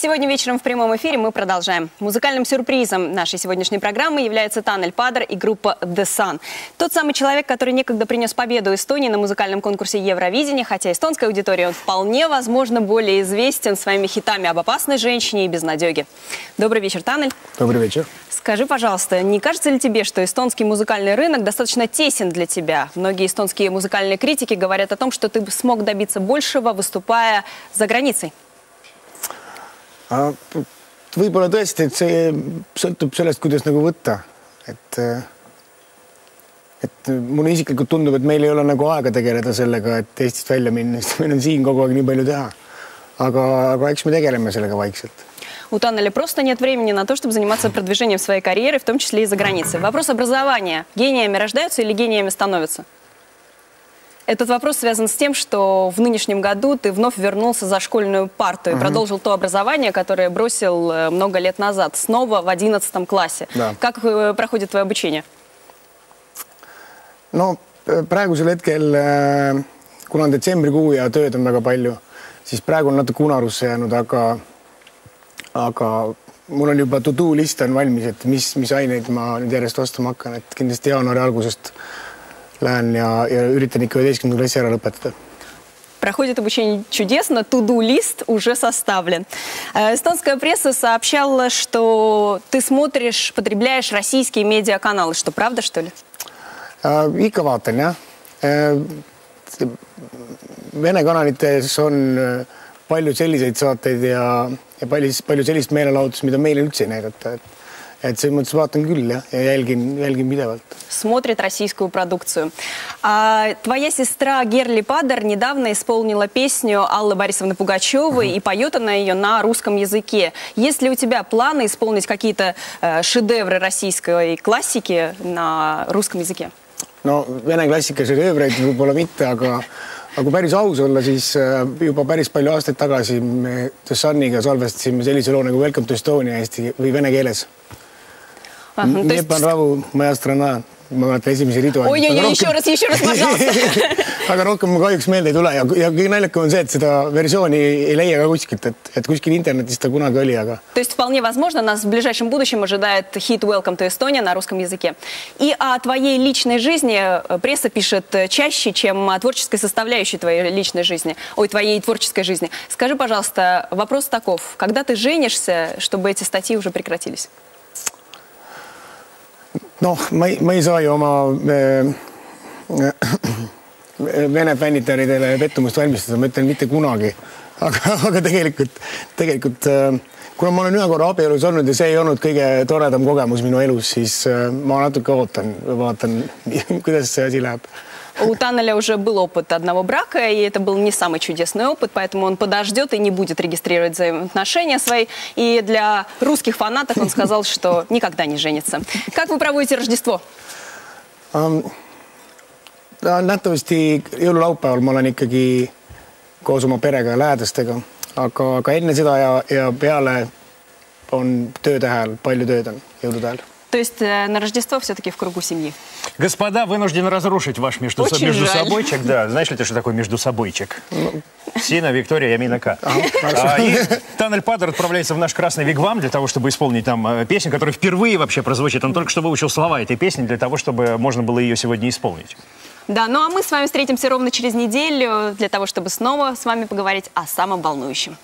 Сегодня вечером в прямом эфире мы продолжаем. Музыкальным сюрпризом нашей сегодняшней программы является Танель Падар и группа The Sun. Тот самый человек, который некогда принес победу Эстонии на музыкальном конкурсе Евровидения, хотя эстонской аудитории он вполне, возможно, более известен своими хитами об опасной женщине и безнадеге. Добрый вечер, Танель. Добрый вечер. Скажи, пожалуйста, не кажется ли тебе, что эстонский музыкальный рынок достаточно тесен для тебя? Многие эстонские музыкальные критики говорят о том, что ты смог добиться большего, выступая за границей. Võib-olla tõesti, et see sõltub sellest, kuidas nagu võtta. Et mulle isiklikult tundub, et meil ei ole nagu aega tegeleda sellega, et Eestist välja minna, sest meil on siin kogu aeg nii palju teha. Aga eks me tegeleme sellega vaikselt. У Танеля просто нет времени на то, чтобы заниматься продвижением своей карьеры, в том числе и за границей. Вопрос образования. Гениями рождаются или гениями становятся? Этот вопрос связан с тем, что в нынешнем году ты вновь вернулся за школьную парту и продолжил то образование, которое бросил много лет назад, снова в 11 классе. Да. Как проходит твое обучение? No, praegusel hetkel, kuna on detsembrikuu ja tööd on väga palju, siis praegu on natuke unarusse jäänud, aga mul on juba to-do list on valmis, et mis aineid ma nüüd järjest vastama hakkan, et kindlasti jaanuari algusest lähen ja üritan ikka 11. klassi ära lõpetada. Проходит обучение чудесно, to-do-лист уже составлен. Эстонская пресса сообщала, что ты смотришь, потребляешь российские медиаканалы. Что, правда, что ли? Ikka vaatan, jah. Vene kanalites on palju selliseid saateid ja palju sellist meelelahutust, mida meile üldse ei näidata. Et selles mõttes vaatan küll, jah, ja jälgin pidevalt. Смотрит российскую продукцию. Твоя сестра Герли Падар недавно исполнила песню Аллы Борисовны Пугачевой, и поет она ее на русском языке. Есть ли у тебя планы исполнить какие-то шедевры российской классики на русском языке? No, vene klassika šedevreid võib-olla mitte, aga kui päris aus olla, siis juba päris palju aastaid tagasi me The Suniga salvestasime sellise loo nagu Welcome to Estonia eesti või vene keeles. Мне по нраву моя страна. Ma vaatan esimesi ridu. Oi, еще раз, пожалуйста. Aga rohkem ma kahjuks meelde ei tule. Ja kõige naljakam on see, et seda versiooni ei leia ka kuskilt. Et kuskil internetis ta kunagi oli, aga... То есть вполне возможно, нас в ближайшем будущем ожидает хит Welcome to Estonia на русском языке. И о твоей личной жизни пресса пишет чаще, чем о творческой составляющей твоей личной жизни, твоей творческой жизни. Скажи, пожалуйста, вопрос таков. Когда ты женишься, чтобы эти статьи уже прекратились? Noh, ma ei saa ju oma vene fännitaridele pettumust valmistada, ma ütlen mitte kunagi. Aga tegelikult, kuna ma olen ühe korra abielus olnud ja see ei olnud kõige toredam kogemus minu elus, siis ma natuke vaatan, kuidas see asi läheb. У Танеля уже был опыт одного брака, и это был не самый чудесный опыт, поэтому он подождет и не будет регистрировать взаимоотношения свои. И для русских фанатов он сказал, что никогда не женится. Как вы проводите Рождество? Nähtavasti jõululaupäeval ma olen ikkagi koos oma perega ja lähedastega, aga enne seda ja peale on töötähel, palju tööd on jõulutähel. То есть на Рождество все-таки в кругу семьи. Господа, вынуждены разрушить ваш междусобойчик. Да, знаешь ли ты, что такое междусобойчик? Сина, Виктория, Ямина К. И Танель Падар отправляется в наш красный вигвам для того, чтобы исполнить там песню, которая впервые вообще прозвучит. Он только что выучил слова этой песни для того, чтобы можно было ее сегодня исполнить. Да, ну а мы с вами встретимся ровно через неделю для того, чтобы снова с вами поговорить о самом волнующем.